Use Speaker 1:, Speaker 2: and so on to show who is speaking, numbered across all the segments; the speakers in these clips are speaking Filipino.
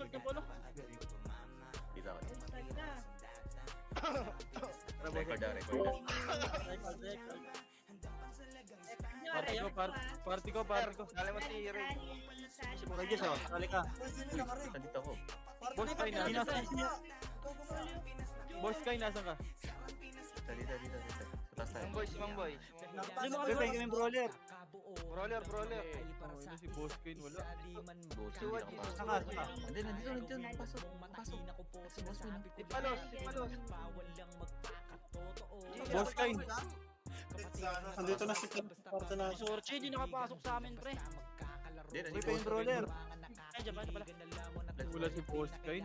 Speaker 1: Short ng polo.
Speaker 2: Dito ako.
Speaker 3: Lagi na.
Speaker 2: Record na.
Speaker 1: Party ko.
Speaker 4: Dali mo si Ray.
Speaker 1: Lagi sa, sali ka.
Speaker 2: Nandito ako.
Speaker 1: Boss Kai, nasan ka? Boss Kai, nasan ka?
Speaker 2: Dito. Sa taas tayo.
Speaker 4: Mang boy.
Speaker 1: Pre, pwede kami brawler.
Speaker 4: Brawler.
Speaker 1: Ito si Boss Kai, wala.
Speaker 2: Boss, hindi nakapasok.
Speaker 1: Saan ka?
Speaker 2: Nandito. Pasok. Si Boss Win.
Speaker 4: Si Palos.
Speaker 1: Boss Kai.
Speaker 5: Nandito na si Parta na.
Speaker 6: Sorche, di nakapasok sa amin, pre.
Speaker 2: Hindi,
Speaker 1: Pre,
Speaker 2: nandito.
Speaker 1: pwede brawler.
Speaker 6: Ay, dyan pala.
Speaker 1: Wala si Boss Kai.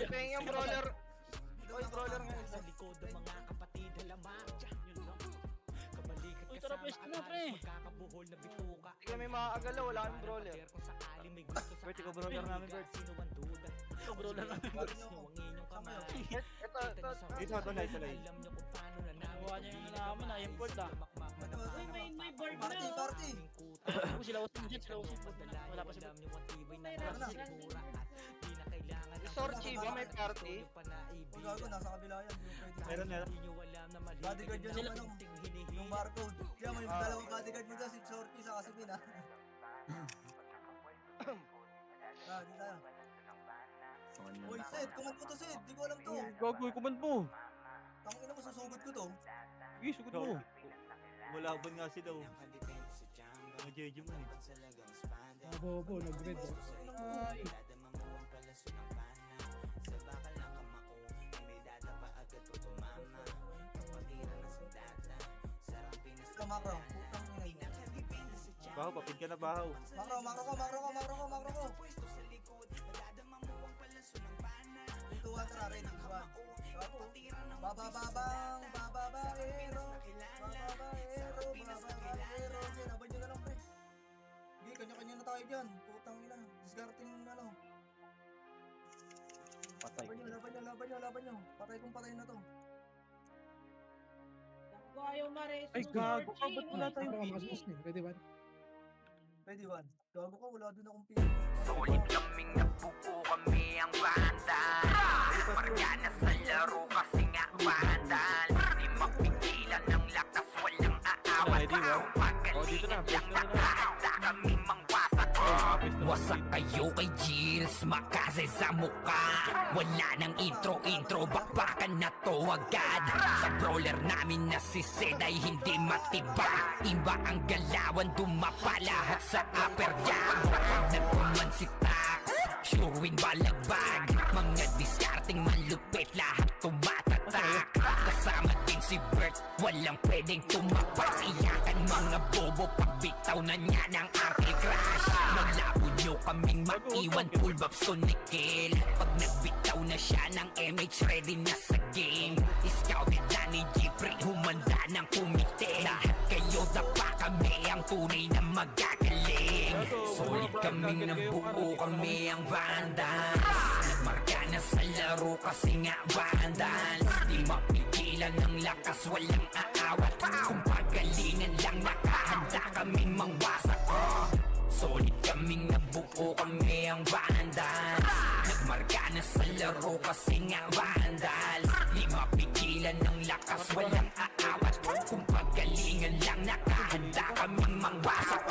Speaker 4: Kaya yung brawler. Oy, brawler nga.
Speaker 6: Uy, tara, pwesto mo, pre.
Speaker 4: Hindi kami makakagalaw, wala kaming brawler.
Speaker 1: Bert, ikaw brawler namin, Bert.
Speaker 6: Ito, bro lang.
Speaker 4: Ito.
Speaker 1: Ito, tulay.
Speaker 6: Nakuha niya yung naman, import ah.
Speaker 3: Uy, may board na.
Speaker 5: Party!
Speaker 6: Ako, sila usap dyan, wala pa si Bert.
Speaker 4: Si Sorchi ba may party?
Speaker 5: Kung gago, nasa kabila yan.
Speaker 1: Meron.
Speaker 5: Bodyguard yun yung ano, yung barcode. Kaya may dalawang bodyguard mo dyan, si Shorty sa kasipin ha. Di tayo. Uy, Sid, command mo to Sid, di ko alam to.
Speaker 1: Gagoy, command mo.
Speaker 5: Tangina mo, susugod ko to.
Speaker 1: Sige, sugod mo. Malaban nga sila. Mga JJ mo eh.
Speaker 7: Bobo, nag-red.
Speaker 5: Ay, makro, putang ina.
Speaker 1: Bahaw, papid ka na bahaw.
Speaker 5: Makro ko. Tutuwa tara, ready, tuwa. Babaero. Laban nyo na lang, pre. Sige, kanya-kanya na tayo dyan. Putang ina. Discarding ano.
Speaker 1: Patay.
Speaker 5: Laban nyo. Patay na to.
Speaker 3: Kung ayaw mares.
Speaker 1: Ay, gago ka, ba't wala tayong
Speaker 7: Baka makasbos na. Ready ba?
Speaker 5: Pwede, Juan. Gago ka, wala din akong pili.
Speaker 8: Sulit kaming nabuo kami ang bandal. Marga na sa laro kasi nga bandal. Di mapigilan ng lakas, walang aawat. Pagalingan lang nakahanda kami mangwasak. Wasak kayo kay Gilles, makase sa muka. Wala nang intro, bakbakan na to agad. Sa brawler namin na si Sid ay hindi matiba. Iba ang galawan, dumapa lahat sa upper jab. Nagpuman si Tax, sure win balagbag. Mga discarding malupit, lahat tumatatak. Kasama din si Bert, walang pwedeng tumapak. Iyakan mga bobo, pagbitaw na niya ng Uncle Crash. Malabo nyo kaming maiwan, full babs to Nickel. Pag nagbitaw na siya ng MH, ready na sa game. Scouted na ni Jeffrey, humanda ng kumite. Lahat kayo dapa, kami ang tunay na magagaling. Solid kaming nabuo, kami ang Vandals. Nagmarka na sa laro kasi nga Vandals. Di mapigilan ng lakas, walang aawat. Kung pagalingan lang, nakahanda kaming mangwasak. Solid kaming nabuo, kami ang Vandals. Nagmarka na sa laro kasi nga Vandals. Di mapigilan ng lakas, walang aawat. Kung pagalingan lang, nakahanda kaming mangwasak.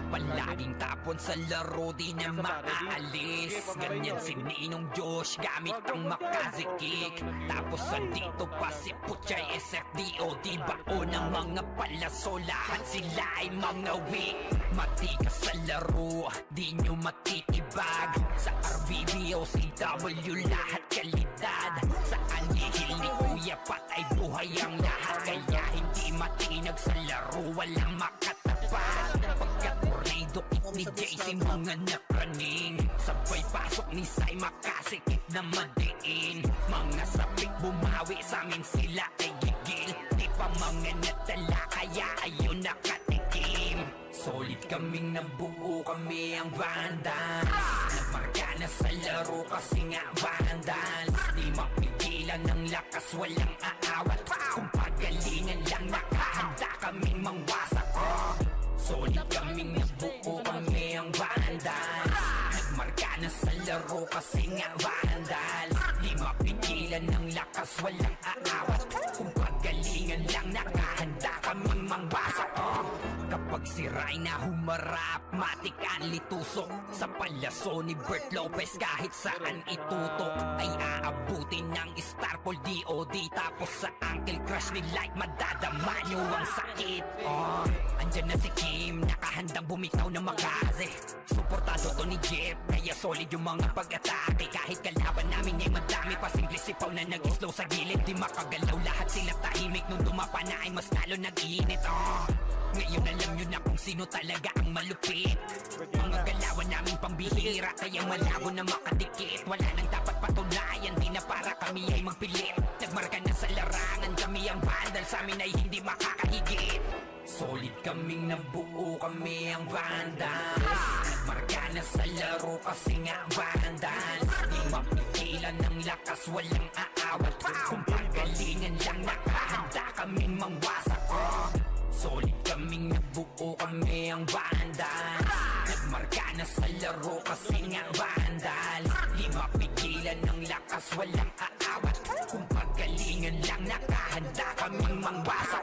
Speaker 8: Palaging tapon sa laro, di na maaalis. Ganyan si Ninong Josh, gamit ang makazikik. Tapos andito pa si Puchay SFDO. Di bao ng mga palaso, lahat sila ay mga weak. Matikas sa laro, di nyo matitibag. Sa RBB o CW, lahat kalidad. Sa anihil ni Kuya Pat ay buhay ang lahat. Kaya hindi matinag sa laro, walang makatapat. Pagka-tornado kit ni JC, mga napraning. Sabay pasok ni Sai, makasikip na madiin. Mga sapik bumawi, sa amin sila ay gigil. Di pa mga natala, kaya ayun nakatikim. Solid kaming nabuo, kami ang Vandals. Nagmarka na sa laro kasi nga Vandals. Di mapigilan ng lakas, walang aawat. Kung pagalingan lang, nakahanda kaming mangwasak. Solid kaming nabuo, kami ang Vandals. Nagmarka marka na sa laro kasi nga vandal. Di mapigilan ng lakas, walang aawat. Kung pagalingan lang, nakahanda kaming mangbasak. Kapag siray na humarap, matikan litusok. Sa palaso ni Bert Lopez, kahit saan itutok ay aabutin ng Starpol DOD. Tapos sa ankle crush ni Light, madadama nyo ang sakit. Andyan na si Kim, nakahandang bumitaw na makaze. Suportado to ni Jeff, kaya solid yung mga pag-atake. Kahit kalaban namin ay madami pa, simple sipaw na nag-slow sa gilid. Di makagalaw, lahat sila tahimik. Nung dumapa na ay mas lalo nag-iinit. Ngayon alam nyo na kung sino talaga ang malupit. Mga galawan namin pambihira, kaya malabo na makadikit. Wala nang dapat patunayan, di na para kami ay magpilit. Nagmarka na sa larangan, kami ang vandal, sa amin ay hindi makakahigit. Solid kaming nabuo, kami ang vandals. Nagmarka na sa laro kasi nga vandals. Di mapigilan ng lakas, walang aawat. Kung pagalingan lang, nakahanda kaming mangwasak. Solid kaming nabuo, kami ang vandals. Nagmarka na sa laro kasi nga vandals. Di mapigilan ng lakas, walang aawat. Kung pagalingan lang, nakahanda kaming mangwasak.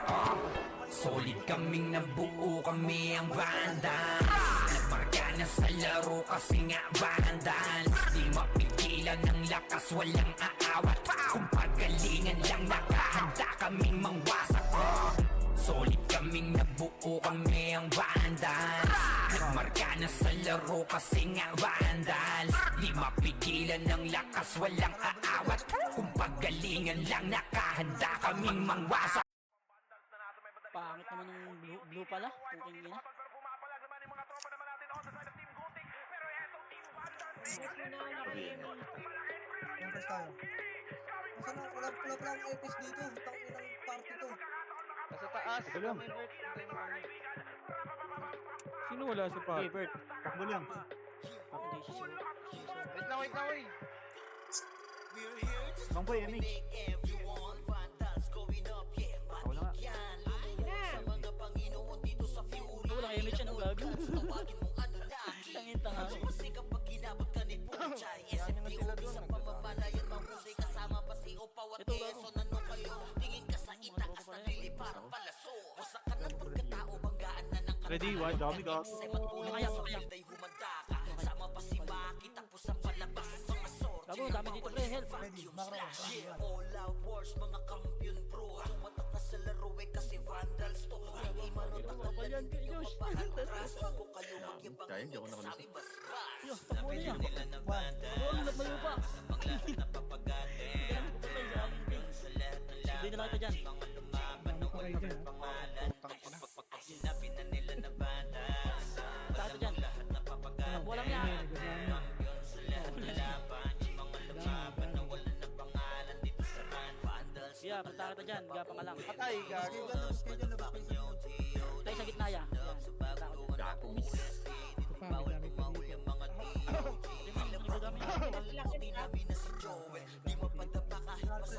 Speaker 8: Solid kaming nabuo, kami ang vandals. Nagmarka na sa laro kasi nga vandals. Di mapigilan ng lakas, walang aawat. Kung pagalingan lang, nakahanda kaming mangwasak. Solid kaming nabuo, kami ang vandals. Nagmarka na sa laro kasi nga vandals. Di mapigilan ng lakas, walang aawat. Kung pagalingan lang, nakahanda kaming mangwasak.
Speaker 6: Pangit naman yung blue pala. Puking ina.
Speaker 5: Yung tayo. Kasi na, wala pala ang epis dito. Tangin ng party to.
Speaker 4: Nasa taas.
Speaker 1: Ito lang.
Speaker 9: Sino wala sa
Speaker 1: Okay,
Speaker 9: party?
Speaker 1: Bert, takbo lang.
Speaker 6: Hindi siya siguro.
Speaker 4: Wait lang, wait lang, wait.
Speaker 1: Bangboy, MH. Ako na nga.
Speaker 6: Wala kayo Mitch, anong gago? Tangin tanga. Ito gago.
Speaker 1: Ready, one, dami ka.
Speaker 6: Kaya. Gago, dami dito pre, help.
Speaker 5: Ready, macro.
Speaker 6: Kapalyan ka, Josh.
Speaker 2: Kaya, hindi ako nakalusot.
Speaker 6: Yo, takbo na yan. Takbo, ulat mayo pa. Hindi na lang ito dyan.
Speaker 7: Ano pa kayo dyan?
Speaker 6: Tato dyan. Takbo lang yan. Yeah, punta kita dyan. Gapang ka lang.
Speaker 4: Patay, gagi.
Speaker 5: Schedule na ba?
Speaker 6: Tayo sa gitna ya.
Speaker 2: Gago, miss.
Speaker 7: Ito pa, may dami pa dito.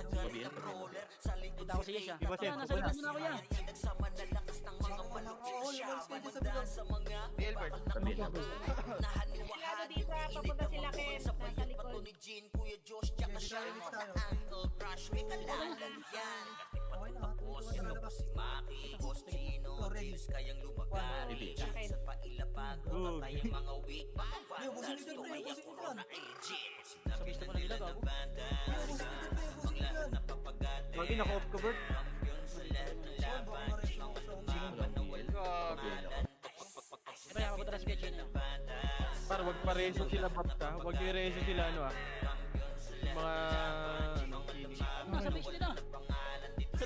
Speaker 2: Sabihin pa rin.
Speaker 6: Kita ko si Yes ya.
Speaker 1: Iba siya,
Speaker 6: Nasa likod mo na ako yan.
Speaker 5: Oo, yung schedule sa bilog.
Speaker 4: Albert.
Speaker 2: Sabihin lang.
Speaker 3: Ano dito, papunta sila Ken, nasa likod.
Speaker 5: Schedule tayo. Okay na, tuloy na labas. Oh, ready.
Speaker 2: Bibi.
Speaker 1: Good.
Speaker 5: Yo, busin nito pre, busin nito yan.
Speaker 6: Sa pista mo na nila gago.
Speaker 5: Yo, busin nito pre, busin nito yan.
Speaker 1: Lagi naka-off ka, Bert.
Speaker 5: Oh, baka ma-raise ako sa
Speaker 4: Gagi.
Speaker 6: Iba yan, mapunta na si Ketchin na.
Speaker 9: Para wag pareso sila basta. Wag yung reso sila ano ah. Yung mga ano, kinis.
Speaker 6: Nasa base nila. Sa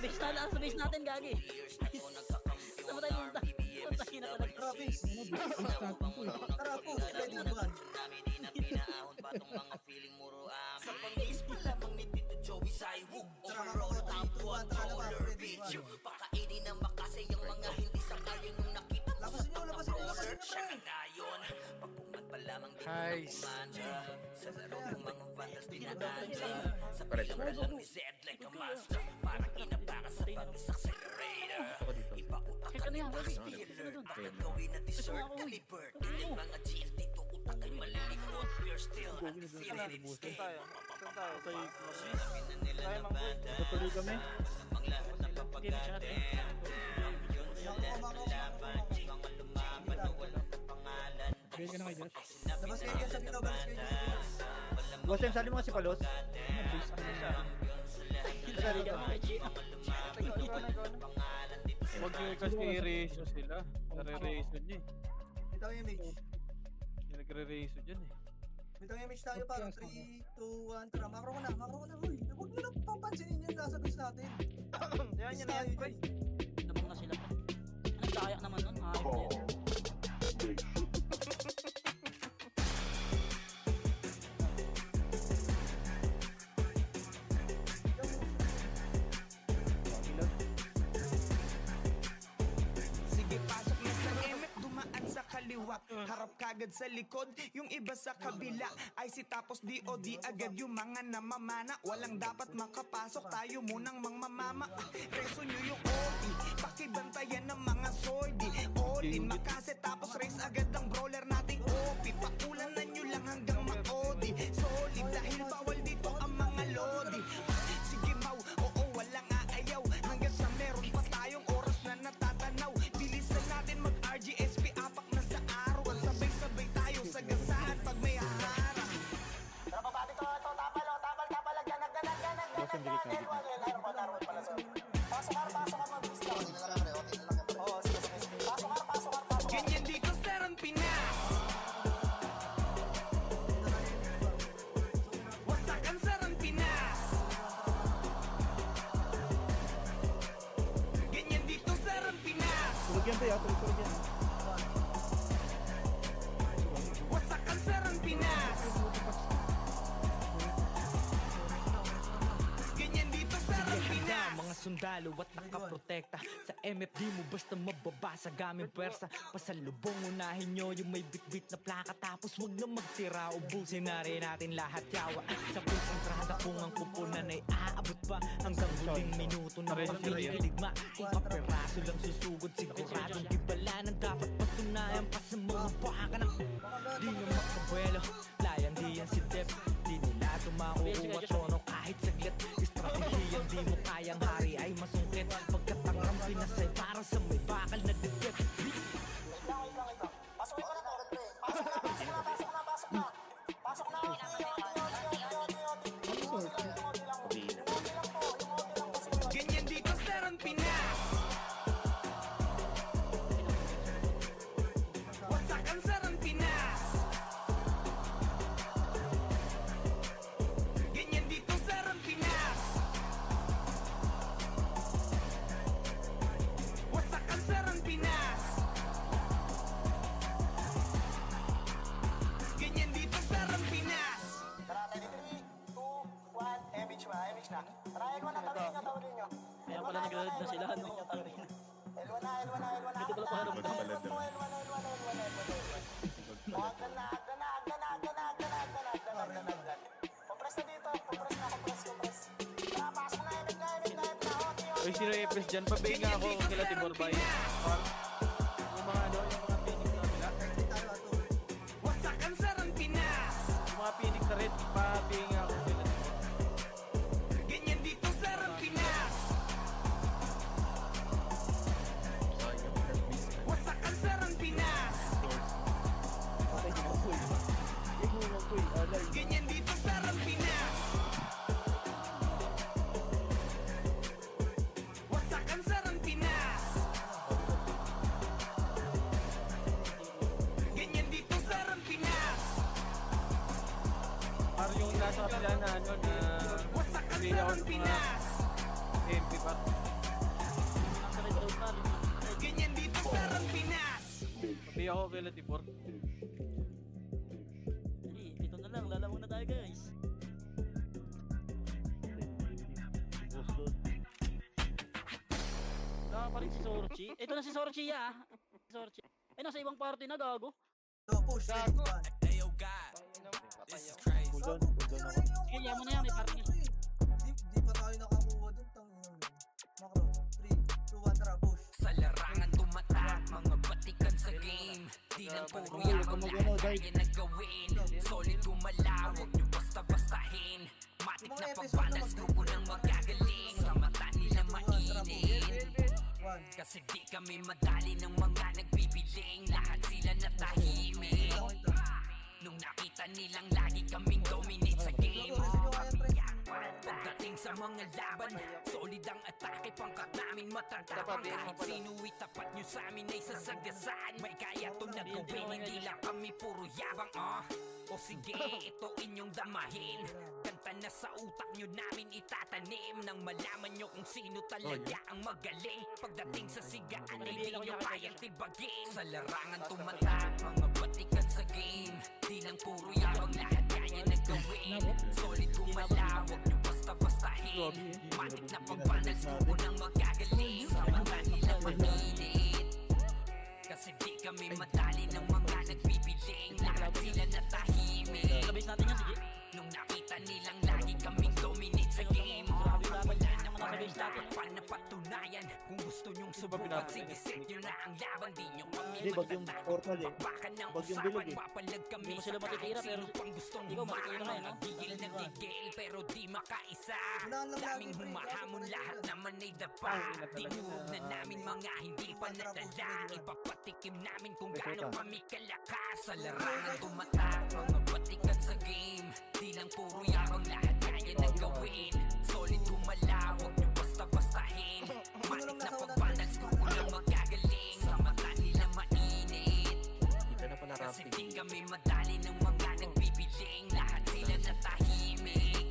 Speaker 6: base natin gagi. Saan ba tayo punta? Saan na talaga?
Speaker 5: Travis.
Speaker 7: Ano, basta natin po eh.
Speaker 5: Tara po, ready na ba? Tara ka po, 3, 2, 1, tara na ba? Ready, one. Labasin nyo, labasin nyo, labasin nyo pre.
Speaker 2: Nice.
Speaker 8: Pare,
Speaker 6: Go, go, go.
Speaker 2: Ako dito.
Speaker 6: Kaya ano yan, gagi. Ano dun?
Speaker 2: Okay.
Speaker 6: Gusto nga ako, uy. Ano mo?
Speaker 4: Saan tayo? Saan tayo?
Speaker 9: Tayo,
Speaker 4: Tayo, Manggoy.
Speaker 9: tutuloy kami.
Speaker 6: Game chat eh.
Speaker 7: Pwede ka na kay Josh.
Speaker 5: Labas kayo dyan sa Bino, labas kayo dyan.
Speaker 1: Boss, yung sali mo kasi palos.
Speaker 6: Sabi ka mga G.
Speaker 4: Ikaw na.
Speaker 9: Huwag nyo kasi i-ratio sila. Nare-ratio nyo eh.
Speaker 5: Bitaw yung mage.
Speaker 9: Yung nagre-ratio dyan eh.
Speaker 5: Bitaw yung mage tayo para 3, 2, 1, tara. Makro ko na. Uy, huwag nyo lang papansinin yung nasa base natin.
Speaker 4: Yan,
Speaker 5: Base
Speaker 4: yan,
Speaker 5: tayo
Speaker 4: yan.
Speaker 5: dyan.
Speaker 6: Lamang na sila. Anong kaya naman nun? Hayop na yun.
Speaker 8: Sige, pasok na sa MF, dumaan sa kaliwa. Harap kagad sa likod, yung iba sa kabila. IC tapos DOD agad yung mga namamana. Walang dapat makapasok, tayo munang mangmamama. Reso nyo yung OD, pakibantayan ng mga sordi. All in, makase tapos race agad ang brawler nating OP. Pakulanan nyo lang hanggang ma-OD. Solid dahil bawal dito ang mga lodi. Sige mau, oo walang aayaw. Hanggang sa meron pa tayong oras na natatanaw. Bilisan natin mag-RGSP, apak na sa araw. At sabay-sabay tayo sa gasaan pag may haharap.
Speaker 1: Boss, yung delikado.
Speaker 8: Ganyan dito sa Pinas. Wasakan sa Pinas. Ganyan dito sa Pinas.
Speaker 1: Tulog yan, Bay, tulog yan.
Speaker 8: Wasakan sa Pinas. Ganyan dito sa Pinas.
Speaker 10: Mga sundalo at nakaprotekta sa MFD mo basta mababasa gamit pwersa. Pasalubong unahin nyo yung may bitbit na plaka. Tapos wag na magtira, ubusin na rin natin lahat yawa. Sa kontrada kung ang kupunan ay aabot pa hanggang huling minuto na pagkikiligma. Kung kaperaso lang susugod siguradong gibalanan. Dapat patunayan pa sa mga baka na di na makabuelo. Layan di yan si Dep, di nila tumakukuha tono kahit saglit. Estratehiyang di mo kayang hari ay masungkit. Pagkat ang Pinas ay para sa may bakal na dibdib.
Speaker 8: Ganyan dito sa Pinas. Wasakan sa Pinas. Ganyan dito sa Pinas. Wasakan sa Pinas. Ganyan dito sa Pinas.
Speaker 6: Kaya pala nag-read na sila, no? Pwede pala paharap mo naman.
Speaker 9: Uy, sino yung press dyan? Pabay nga ako kila Timor Bay. Yung mga ano, yung mga pinig na nila.
Speaker 5: Hindi tayo ato.
Speaker 8: Wasakan sa Pinas.
Speaker 9: Yung mga pinig na red, pabay nga ako kila Timor.
Speaker 8: Ganyan dito sa Pinas. Wasakan sa Pinas. Ganyan dito sa Pinas. Wasakan sa Pinas. Ganyan dito sa Pinas.
Speaker 9: Parang yung nasa kapila na ano na
Speaker 8: Wasakan
Speaker 9: hindi
Speaker 8: sa
Speaker 9: ako sa mga
Speaker 8: Pinas.
Speaker 9: MP pa.
Speaker 6: Nasa red road na.
Speaker 8: Ganyan dito sa Pinas.
Speaker 9: Pabay ako kila Timor.
Speaker 6: Dali, ito na lang. Lalamang na tayo, guys.
Speaker 1: Boss doon.
Speaker 6: Wala pa rin si Sorchi. Ito na si Sorchi, ah. Si Sorchi. Ay, nasa ibang party na, gago.
Speaker 5: So, push. Ready, one.
Speaker 2: Ayo God, this is crazy.
Speaker 1: Cool down, cool down ako.
Speaker 6: Sige, yaman na yan. May party niya.
Speaker 5: Di pa tayo nakakuha dun. Tangina mo. Makro. 3, 2, 1, tara, push.
Speaker 8: Sa larangan tumatak, mga batikan sa game. Di lang puro yakang lahat kaya nagawin. Solid bastahin. Matik
Speaker 5: Yung
Speaker 8: na
Speaker 5: mga episode na
Speaker 8: pagbalance, grupo ng magagaling. Sa mata nila mainit,
Speaker 5: One.
Speaker 8: kasi di kami madali ng mga nagbibiling. Lahat sila natahimik nung nakita nilang lagi kaming dominate sa game. Pagdating sa mga laban, solid ang atake, pangkat namin matatapang. Kahit sinu'y tapat nyo sa amin ay sasagasaan. May kaya to na gawin, hindi lang kami puro yabang. O sige, ito inyong damahin. Kanta na sa utak nyo namin itatanim, nang malaman nyo kung sino talaga ang magaling. Pagdating sa sigaan ay di nyo kayang tibagin. Sa larangan tumatak, mga batikan sa game. Di lang puro yabang, lahat kaya na gawin. Solid gumalaw, wag nyo basta-bastahin. Matik na pagbanal, suko ng magagaling. Sa mata nila mainit, kasi di kami madali ng mga nagbibiling. Lahat sila natahimik
Speaker 6: Sabis natin yan, sige.
Speaker 8: nung nakita nilang lagi kaming dominate sa game. Wala na kami dapat pa na patunayan. Kung gusto nyong subukan, sige set nyo na ang laban. Di nyo kami
Speaker 1: Hindi, bagyong portal eh.
Speaker 8: Bakbakan ng
Speaker 1: Bagyong
Speaker 8: usapan,
Speaker 1: bilog eh.
Speaker 8: papalag kami
Speaker 6: Hindi mo
Speaker 8: sa
Speaker 6: sila
Speaker 8: kahit
Speaker 6: matitira, pero
Speaker 8: sino pang gustong
Speaker 6: ikaw matitira
Speaker 8: humarang.
Speaker 6: na, no?
Speaker 8: Nagigil na gigil pero di makaisa.
Speaker 5: Unahan lang
Speaker 8: Daming
Speaker 5: lagi, pre.
Speaker 8: humahamon, lahat naman ay dapa. Tinurog na namin mga hindi pa nadala. Ipapatikim namin kung gaano kami kalakas. Sa larangan tumatak, mga batikan sa game. Di lang puro yabang, lahat kaya na gawin. Solid gumalaw, wag nyo basta-bastahin. Matik na pagbanal, grupo lang magagaling. Sa mata nila mainit, kasi di kami madali ng mga nagbibiling. Lahat sila natahimik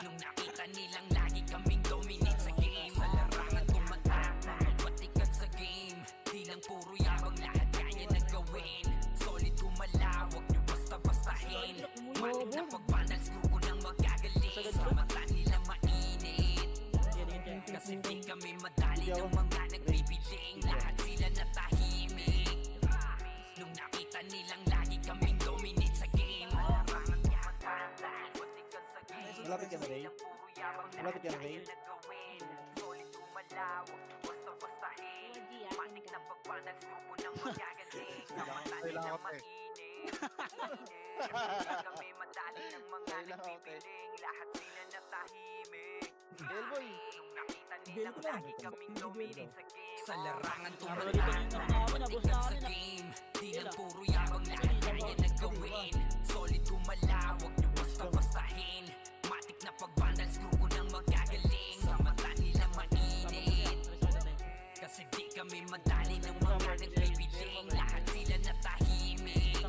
Speaker 8: nung nakita nilang lagi kaming dominate sa game. Sa larangan tumatak, mga batikan sa game. Di lang puro yabang, lahat kaya na gawin. Solid gumalaw, wag nyo basta-bastahin. Matik na pagbanal, grupo ng magagaling. Sa mata nila mainit, kasi di kami madali ng mga nagbibiling. Lahat sila natahimik nung nakita nilang lagi kaming dominate sa game.
Speaker 1: Malapit ka na, Ray? Malapit ka na, Ray?
Speaker 8: Solid gumalaw, basta-bastahin. Matik na pagbanal, grupo ng magagaling. Sa mata nila mainit, kami madali ng mga nagbibiling. Lahat sila natahimik nung nakita nilang lagi kaming dominate sa game. Sa larangan tumatak, batikan sa game. Di lang puro yabang, lahat kaya na gawin. Solid gumalaw, wag nyo basta-bastahin. Matik na pagbanal, grupo ng magagaling. Sa mata nila mainit, kasi di kami madali ng mga nagbibiling. Lahat sila natahimik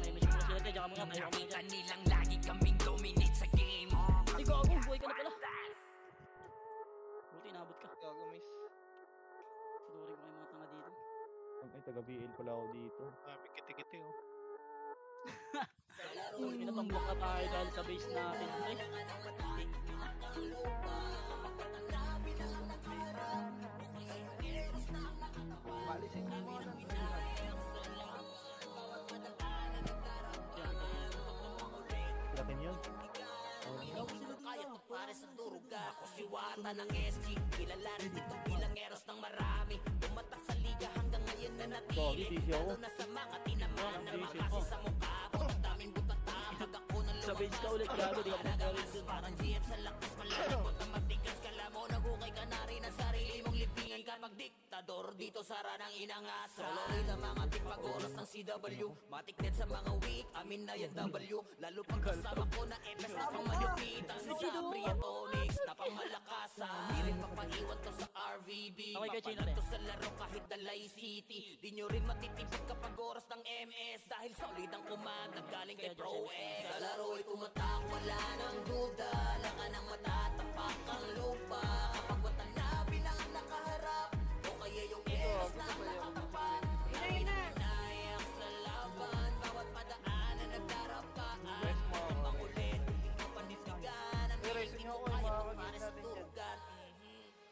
Speaker 8: nung nakita nilang lagi kaming dominate sa game.
Speaker 6: Ay, gago, buhay ka na pala. Buti inabot ka.
Speaker 4: Gago, miss.
Speaker 6: Sunurin ko kayo mga tanga dito.
Speaker 1: Ay, taga-BL pala ako dito.
Speaker 9: Kiti-kiti oh.
Speaker 6: Pinatambok na tayo dahil sa base natin. Ay,
Speaker 1: Lakin yun.
Speaker 8: Para sa turuga, ako si Wata ng SG. Kilala rin dito bilang eros ng marami. Tumatak sa liga hanggang ngayon na natili. Lalo na sa mga tinamaan na makasi sa mukha. Ang daming butata, pag ako ng
Speaker 6: sa base ka ulit, gago, di ka pinagaling dun.
Speaker 8: parang GF sa lakas, malalagot na matigas. Kala mo nagukay ka na rin ang sarili mong libingan kapag diktador dito sa ranang inangas. Solo rin ang mga pagpagoros ng CW. Matik din sa mga weak, amin na yan W. Lalo pag kasama ko na MS na pang malupitan. Sa Priatonics na pang malakasan. Di rin mapaiwan to sa RVB.
Speaker 6: Okay, kay Chino,
Speaker 8: Mapalag to sa laro kahit Dalay City. Di nyo rin matitipid kapag oras ng MS. Dahil solid ang kumanda galing kay Pro S. Sa laro'y tumatak, wala nang duda. Laka nang matatapak ang lupa. Kapag watala bilang ang nakaharap, o kaya yung MS na ang nakatapat. Nayak sa laban, bawat padaanan nagdarapaan. Pangulit, hindi mo panindigan. Ang hindi mo kaya para sa turugan.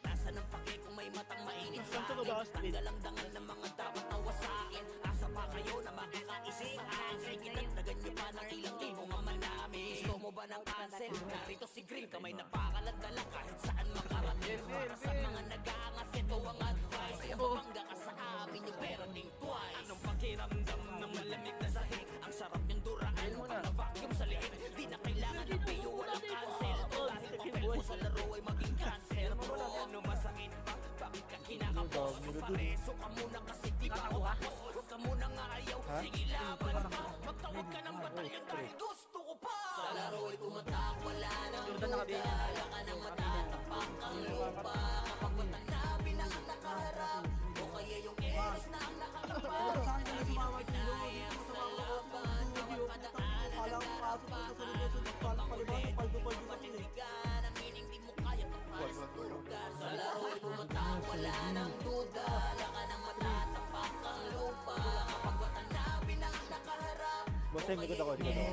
Speaker 8: Nasa ng pake kung may matang mainit sa akin. Tanggal ang dangal ng mga dapat nawasain. Asa pa kayo na makakaisa sa akin. Sige, dagdagan nyo pa ng ilang libong ama namin. Gusto mo ba ng cancel? Narito si Green, kamay napakalagdala kahit saan makarating. Para sa mga nag-aangas, ito ang advice. Mabangga ka sa amin yung pera ding twice. Anong pakiramdam ng malamig na sahig? Ang sarap yung duraan, pag na-vacuum sa liig. Di na kailangan ng payo, walang
Speaker 1: Boss, likod ako.
Speaker 6: Si Dere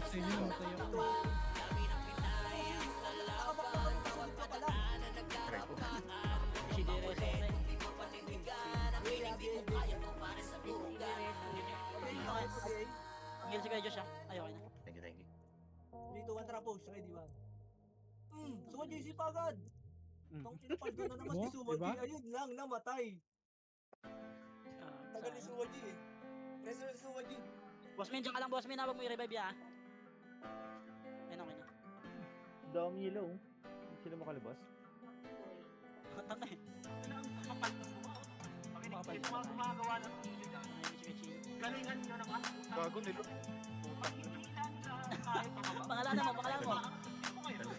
Speaker 6: Ngil si Kuya Josh ah. Ay, okay na.
Speaker 5: Thank you. 3, 2, 1, tara push. Ready, 1. Suwa JC pa agad. Tong pinapaldo na naman si Suwa J. Ayun lang, namatay. Tagal ni Suwa J eh. Preso ni Suwa J.
Speaker 6: Boss Min, dyan ka lang boss Min, huwag mo i-revive ya. Ayun, okay na.
Speaker 1: Dami ilaw. Hindi sila makalabas.
Speaker 6: Tanga eh.
Speaker 4: Gago nilo.
Speaker 6: Pangalanan mo.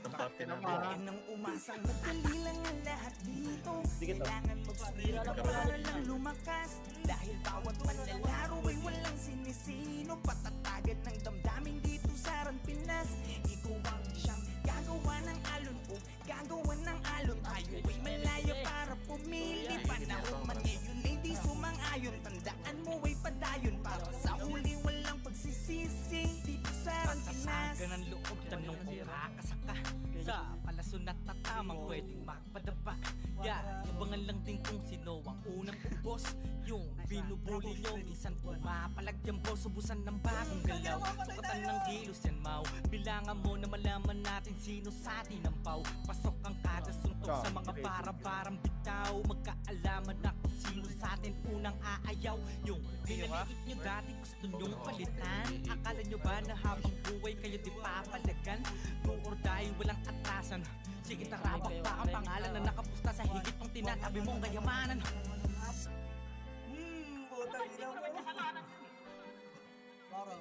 Speaker 10: Huwag nang umasang madali lang ang lahat dito.
Speaker 1: Dikit to.
Speaker 10: Kailangan magsumika para lang lumakas. Dahil bawat manlalaro ay walang sinisino. Patatagan ng damdamin dito sa Pinas. Ikaw ang siyang gagawa ng alon o gagawa ng alon. Tayo ay malaya para pumili. Panahon man ngayon ay di sumang-ayon. Tandaan mo ay padayon para sa huli walang pagsisisi. Dito sa Pinas. Ka ng loob, tanong kung makakasaka. Sa palason at tatamang pwedeng magpadapa. Yabangan lang din kung sino ang unang ubos. Yung binubuli nyo, minsan pumapalag yung boss. Ubusan ng bagong galaw, sukatan ng kilos yan mau. Bilangan mo na malaman natin sino sa atin ang pau. Pasok ang kada suntok sa mga para-parang bitaw. Magkaalaman na kung sino sa atin unang aayaw. Yung pinaliit nyo dati gusto nyong palitan. Akala nyo ba na habang buhay kayo di papalagan? No or die, walang atrasan. Sige tarabak pa ang pangalan na nakapusta sa higit ng tinatabi mong kayamanan.
Speaker 5: Putang ina mo. Para.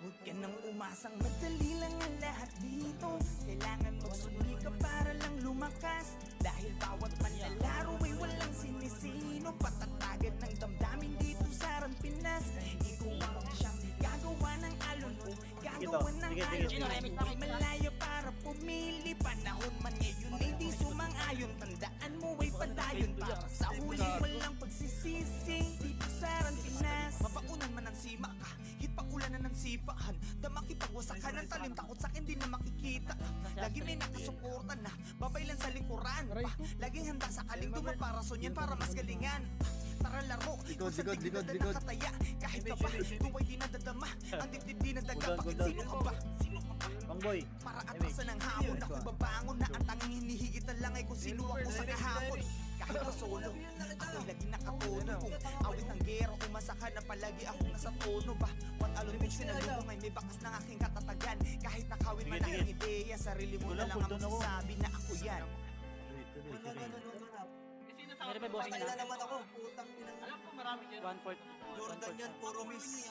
Speaker 10: Huwag ka nang umasang madali lang ang lahat dito. Kailangan magsumika para lang lumakas. Dahil bawat manlalaro ay walang sinisino. Patatagan ng damdamin dito sa Pinas. Ikaw ang siyang gagawa ng alon o gagawa ng alon. Ay malaya para pumili. Panahon man ngayon ay di sumang-ayon. Tandaan mo ay padayon para sa huli walang pagsisisi. Dito sa Pinas.
Speaker 5: Mapaunan man ang sima ka. Hit pa ulanan ng sipahan. Damakipagwasakan ng talim. Takot sa'kin di na makikita. Lagi may nakasuportan na babaylan sa likuran pa. Laging handa sa kalingduma para sonyan para mas galingan. Tara laro, likod. Nakataya, kahit ka ba, tuwa'y di nadadama. Ang dibdib di nadaga, bakit sino ka ba?
Speaker 1: Pangboy.
Speaker 5: Para atasan ng hamon, ako'y babangon na ang tanging hinihigit na lang ay kung sino ako sa kahapon. Kahit pa solo, ako'y laging nakatono. Kung awit ng gero, umasa ka na palagi akong nasa tono ba? What alon mong sinalubong ay may bakas ng aking katatagan. Kahit nakawin man ang ideya, sarili mo na lang ang magsasabi na ako yan.
Speaker 6: Meron may boss Min
Speaker 5: Patay na
Speaker 6: ah.
Speaker 5: naman ako, putang ina.
Speaker 6: 1-4.
Speaker 5: Jordan yan, puro miss.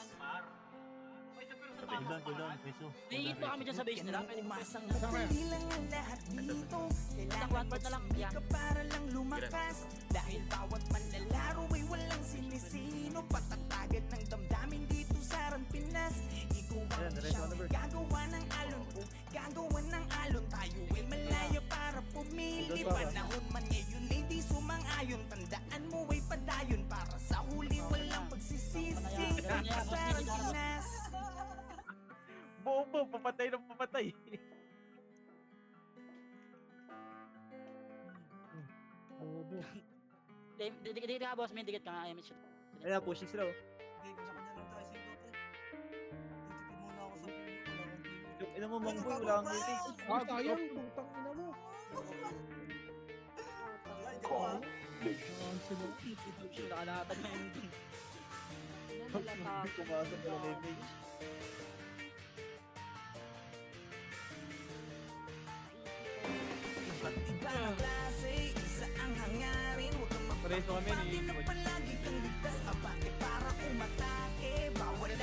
Speaker 1: Doon, peso.
Speaker 6: Naiit pa kami dyan sa base nila.
Speaker 10: Huwag umasang madali lang ang lahat dito. Kailangan
Speaker 6: One-fourth na lang,
Speaker 10: magsumika para lang lumakas. Dahil bawat manlalaro ay walang sinisino. Patatagan ng damdamin dito sa Pinas. Ikaw ang siyang gagawa ng alon o gagawa ng alon. Tayo ay malaya para pumili. Panahon man ngayon ay di sumang-ayon. Tandaan mo ay padayon para sa huli walang pagsisisi. Dito sa Pinas.
Speaker 9: Bobo, papatay ng papatay.
Speaker 7: Bobo.
Speaker 6: Dikit ka boss Min, dikit ka nga. Ayun, shit.
Speaker 1: Ayan, pushing sila.
Speaker 5: Hindi ko sa kanya lang tayo sigo, pre. Titipid muna ako sa pili.
Speaker 1: Ina mo, Mangboy, wala kang ulti.
Speaker 7: Ah, sayang. Putang ina mo.
Speaker 6: Nakalatag na yun din.
Speaker 1: Pumasok na leverage.
Speaker 10: Iba't ibang klase, isa ang hangarin. Huwag kang
Speaker 9: Preso kami ni
Speaker 10: magpapakita na palagi kang ligtas. Abante para umatake. Bawat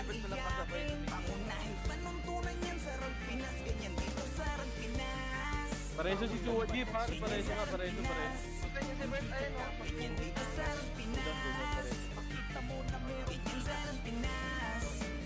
Speaker 9: Pareso si Suwad, di pa, pareso nga, pareso.
Speaker 4: Kanya si Bert, ayun o.
Speaker 5: Ganyan dito sa Pinas. Pakita mo na meron yan sa Pinas.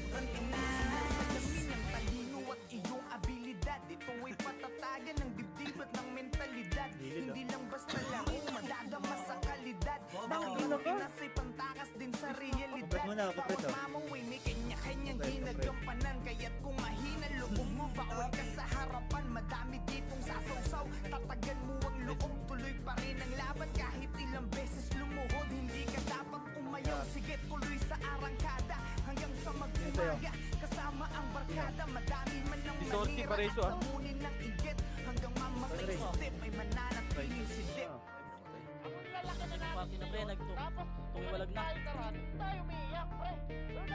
Speaker 5: Ran Pinas. Alamin ang talino at iyong abilidad. Ito ay patatagan ng dibdib at ng mentalidad. Hindi lang basta laro, madadama sa kalidad. Dahil ang Pinas ay pantakas din sa realidad.
Speaker 1: Kapit mo na, kapit
Speaker 5: Bawat
Speaker 1: oh.
Speaker 5: mamong way may kanya-kanyang ginagampanan. Kaya't kung mahina loob mo, bawal ka sa harapan. Madami ditong sasawsaw, tatagan mo ang loob. Tuloy pa rin ang laban kahit ilang beses lumuhod. Hindi ka dapat umayaw, sige tuloy sa arangkada. Hanggang sa mag-umaga, kasama ang barkada. Madami man ang
Speaker 9: Si Sorty
Speaker 5: manira
Speaker 9: Pareso,
Speaker 5: at lamunin ng igit. Hanggang mamatay
Speaker 1: Pareso.
Speaker 5: si Dip ay mananatiling si Dip.
Speaker 6: Pati na pre, nagtumiwalag na.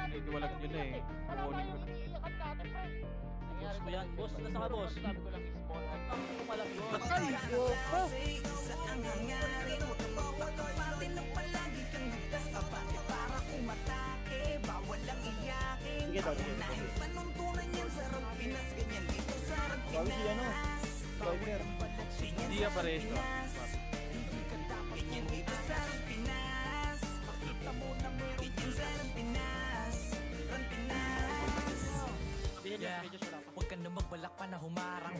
Speaker 9: Hindi walang yun na eh. Kukunin ko na.
Speaker 6: Nangyari ko yan. Boss, nasa ka boss? Ang kumalag yun.
Speaker 5: Kasi isa ang hangarin. Huwag kang magpakapati ng palagi kang ligtas. Abante para umatake. Bawal lang iyakin.
Speaker 1: Sige daw, sige,
Speaker 5: Pangunahin
Speaker 1: sige.
Speaker 5: panuntunan yan sa Rang Pinas. Ganyan dito sa Rang
Speaker 1: Bawi si ano?
Speaker 5: Pinas.
Speaker 1: Driver.
Speaker 9: Hindi ka pareso.
Speaker 5: Hindi ka dapat ganyan dito sa Rang Pinas. Pakita mo na meron yan sa Rang Pinas. Rang Pinas.
Speaker 6: Sabihin niyo, medyo wala pa.
Speaker 10: Huwag ka na magbalak pa na humarang.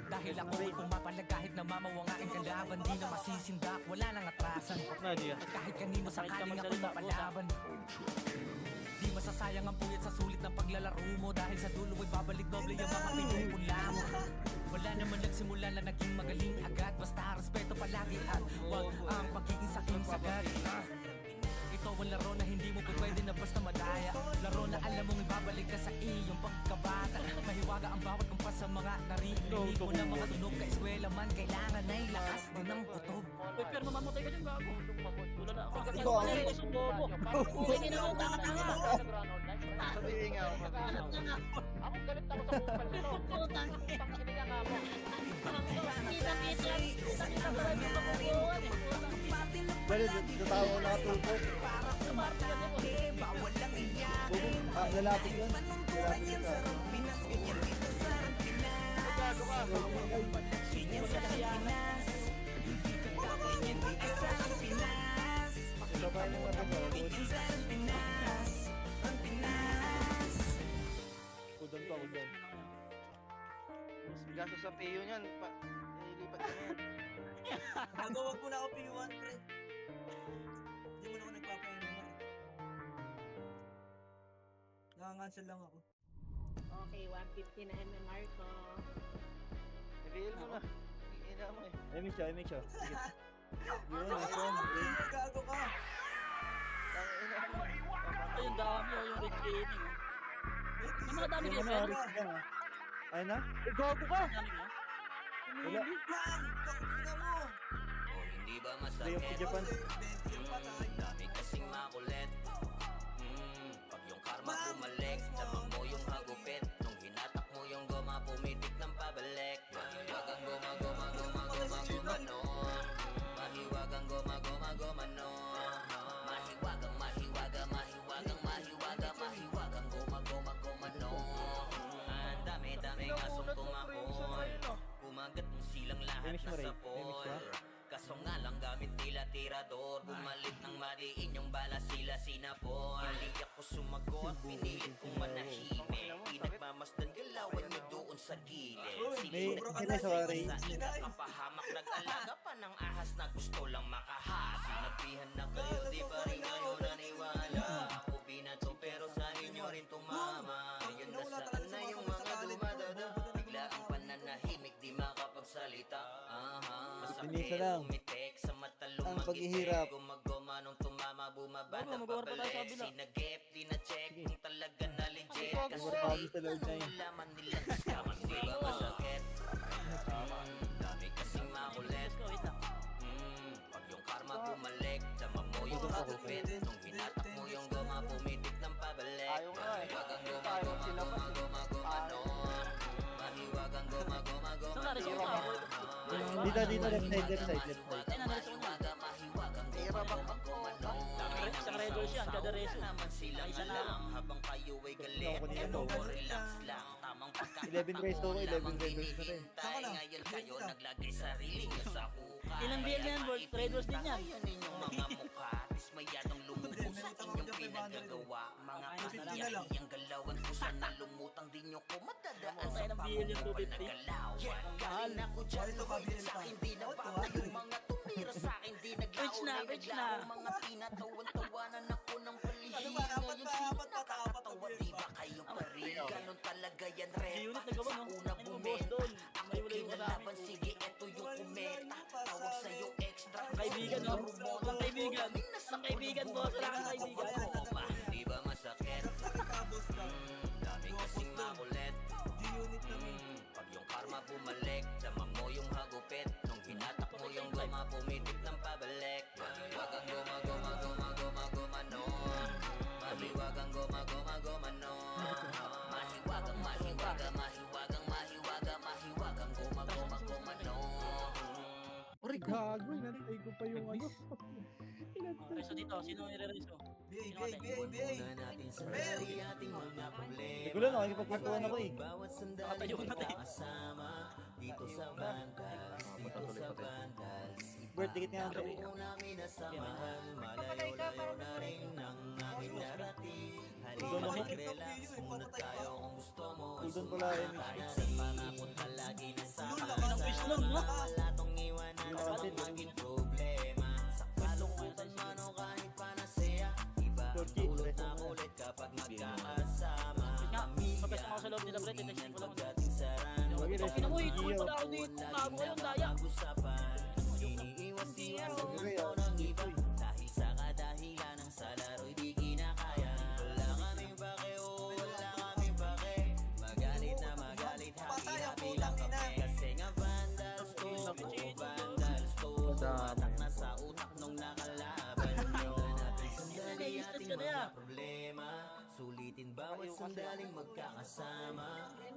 Speaker 10: Dahil ako ay pumapalag kahit na mamaw ang aking kalaban. Di na masisindak, wala nang atrasan.
Speaker 9: Na, di ah.
Speaker 10: Kahit kanino
Speaker 6: Sakit ka
Speaker 10: sakaling ako'y
Speaker 6: magsalita,
Speaker 10: mapalaban. Di masasayang ang puyat sa sulit ng paglalaro mo. Dahil sa dulo ay babalik doble yung mga pinupula mo. Wala naman nagsimula na naging magaling agad. Basta respeto palagi at wag ang pagiging saking sagad. Ito ang laro na hindi mo pwede na basta madaya. Laro na alam mong ibabalik ka sa iyong pagkabata. Mahiwaga ang bawat kumpas sa mga naririnig mo na mga tunog ka eskwela man. Kailangan ay lakas din ng kutob.
Speaker 6: Uy, pero mamamatay ka dyan, gago. Wala na ako.
Speaker 1: Ikaw ako.
Speaker 6: Ay, gusto bobo. Uy, hindi na ako tanga-tanga.
Speaker 4: Sabihin nga ako.
Speaker 6: Ako galit ako sa kupal nito. Putang ina. Pangkinig nga mo. Kita-kita. Kita-kita ba rin yung mabubuhan eh.
Speaker 1: Dali, tatawa ko nakatulog.
Speaker 5: Para umatake. Bawal lang iyakin.
Speaker 1: Lalapit yan.
Speaker 5: Panuntunan yan sa Rang Pinas. Ganyan dito sa Rang Pinas. Ganyan sa Rang Pinas. Ganyan dito sa Rang Pinas.
Speaker 1: Ito ba yung mga
Speaker 5: Ganyan sa Rang Pinas. Rang Pinas.
Speaker 1: Kudan pa, kudan.
Speaker 4: Gasto sa PU niyan. Ilipat ka na yan.
Speaker 5: Magawag mo na ako P1, pre. Hindi mo na ako nagpapainuman. Nakakancel lang ako.
Speaker 3: Okay, 150 na MMR ko.
Speaker 4: Reveal mo na. Ina mo eh.
Speaker 1: I miss you. Sige. Yun, nice one.
Speaker 5: Gago ka.
Speaker 4: Tangina mo.
Speaker 6: Ay, yung dami oh, yung red training. May mga dami
Speaker 1: Sige
Speaker 6: kayo,
Speaker 1: mo
Speaker 6: sir.
Speaker 1: na, Rick lang ah. Ayun na?
Speaker 9: Gago ka!
Speaker 6: Dami nga.
Speaker 1: Wala.
Speaker 5: Lang! Tangina mo!
Speaker 8: O hindi ba
Speaker 1: Play of the
Speaker 8: masakit?
Speaker 1: Japan.
Speaker 8: Dami kasing makulit. Pag yung karma bumalik, damang mo yung hagupit. Nung hinatak mo yung goma, pumitik ng pabalik. Mahiwagang goma nun. Mahiwagang goma nun. Mahiwagang goma nun. Ang dami-daming asong tumahon. Kumagat ng silang lahat
Speaker 1: Finish mo,
Speaker 8: na
Speaker 1: Ray.
Speaker 8: sa
Speaker 1: Finish
Speaker 8: pol.
Speaker 1: mo.
Speaker 8: Kaso nga lang gamit nila tirador. Bumalit ng madiin yung bala sila sinapon. Hindi ako sumagot, pinilit kong manahimik. Pinagmamasdan galawan nyo doon sa gilid.
Speaker 1: May
Speaker 8: Sila
Speaker 1: sila sa Ray.
Speaker 8: nakapahamak, nag-alaga pa ng ahas na gusto lang makahas. Sinabihan na kayo, di pa rin kayo naniwala. Ako binato pero sa inyo rin tumama. Ngayon nasaan na yung mga dumadada. Bigla ang pananahimik, di makapagsalita.
Speaker 1: Pinisa lang.
Speaker 8: Umitek sa mata
Speaker 1: Ang
Speaker 8: lumagipik.
Speaker 1: paghihirap.
Speaker 8: Gumagoma nung tumama, bumaba
Speaker 6: Bro,
Speaker 8: na
Speaker 6: mag-war pa tayo sa
Speaker 8: pabalik.
Speaker 6: kabila.
Speaker 8: Sinagip, di na-check kung talaga na legit. Kasi
Speaker 1: Barkado sa Lord na yun.
Speaker 8: nalaman nilang kaskaman, di ba masakit? Dami kasing makulit.
Speaker 6: Let's go, wait lang.
Speaker 8: Pag yung karma bumalik, dama mo yung hagupit. Nung hinatak mo yung goma, pumitik ng pabalik.
Speaker 4: Ayaw nga eh.
Speaker 8: Mahiwagang
Speaker 4: Ayaw sila pa.
Speaker 8: goma nun. Mahiwagang goma
Speaker 6: Saan ka, resume ka?
Speaker 1: Dito, left side.
Speaker 6: Ay, nanalis ako na.
Speaker 8: mahiwagang
Speaker 4: Tira ba?
Speaker 6: Sa Red Bull reso yan, kada reso.
Speaker 8: naman silang
Speaker 6: Isa na
Speaker 8: alam habang kayo ay galit.
Speaker 1: Ako kanina
Speaker 8: Eto,
Speaker 1: to.
Speaker 8: relax lang. Tamang
Speaker 1: 11 reso ko, 11
Speaker 8: lamang
Speaker 1: reso na rin.
Speaker 8: hinihintay. Ngayon kayo naglagay sarili nyo sa hukay.
Speaker 6: Ilang BL na yan, boss? Trade wars din yan.
Speaker 8: Ayan inyong mga mukha. Dismayadong lumubog sa inyong pinagagawa. Mga kahiyahiyang galawan kung saan na lumutang din nyo ko madadaan sa
Speaker 6: Ang ng BL yung
Speaker 8: pangungupal
Speaker 6: 250.
Speaker 8: na galawan. Galing ako dyan, sa akin di nabata yung mga tumira sa akin di
Speaker 6: Rich na,
Speaker 8: naglaon.
Speaker 6: rich na.
Speaker 8: Mga pinatawan-tawanan ako ng palihim. Ngayon sino nakakatawa, di ba kayo pa rin? Ganon talaga yan,
Speaker 6: G-Unit
Speaker 8: repa.
Speaker 6: nagawa,
Speaker 8: Sa
Speaker 6: no?
Speaker 8: una
Speaker 6: Ano yung boss doon?
Speaker 8: Ako
Speaker 6: May wala yung
Speaker 8: kinalaban,
Speaker 6: marami.
Speaker 8: sige, eto yung kumeta. Tawag sa'yo extra.
Speaker 6: Kaibigan, no? Walang kaibigan. Walang kaibigan, boss. Wala kang kaibigan.
Speaker 8: Di ba masakit? Dami kasing makulit. Pag yung karma bumalik, dama mo yung hagupit. Nung hinatak mo yung goma, pumitik ng pabalik. Mahiwagang goma, goma, goma, goma, goma, no. Mahiwagang goma, goma, goma, no. Mahiwagang, mahiwaga, mahiwagang, mahiwaga, mahiwagang goma, goma, goma, no.
Speaker 7: Gago, inantay ko pa yung ano.
Speaker 6: Reso dito, sino i-reso?
Speaker 8: Muna natin sa dali ating mga problema.
Speaker 1: Hindi ko lang, nakikipagkwentuhan ako eh.
Speaker 8: Bawat sandali
Speaker 6: Nakatayo na tayo.
Speaker 8: magkakasama dito sa Vandals, dito sa Vandals.
Speaker 1: Bert, dikit nga ako.
Speaker 8: Buo namin nasamahan, malayo-layo na rin ang aming narating. Halika mag-relax muna tayo kung gusto mo.
Speaker 1: Doon pala yun.
Speaker 8: Kahit sa pangapunta lagi nasama.
Speaker 6: Ilang wish lang, no?
Speaker 8: Wala tong iwanan
Speaker 1: Yung
Speaker 8: sa
Speaker 1: kapatid,
Speaker 8: maging problema. Sa kalungkutan man o kahit panasaya, iba ang
Speaker 1: Torchi,
Speaker 8: dulot
Speaker 1: reso
Speaker 8: na
Speaker 1: na.
Speaker 8: kulit kapag magkakasama.
Speaker 6: Nga,
Speaker 8: Pamilya,
Speaker 6: mabasa ako sa loob nila, Brett. Tinesin ko lang.
Speaker 8: pagdating sa rano.
Speaker 1: Lagi reso
Speaker 6: Ina mo,
Speaker 1: ng
Speaker 6: ito
Speaker 1: Gio.
Speaker 6: pala ako dito. Bago kayong daya.
Speaker 8: Pag-usapan, iniiwas-iwas ang mundo ng iba. Dahil sa kadahilan ng sa laro'y di kinakaya. Wala kaming pake, oh, wala kaming pake. Magalit na magalit, happy-happy lang kami. Kasi nga vandals to, oh, vandals to. Tumatak na sa utak nung nakalaban nyo. Natin sandali ating mga problema. Sulitin bawat sandaling magkakasama.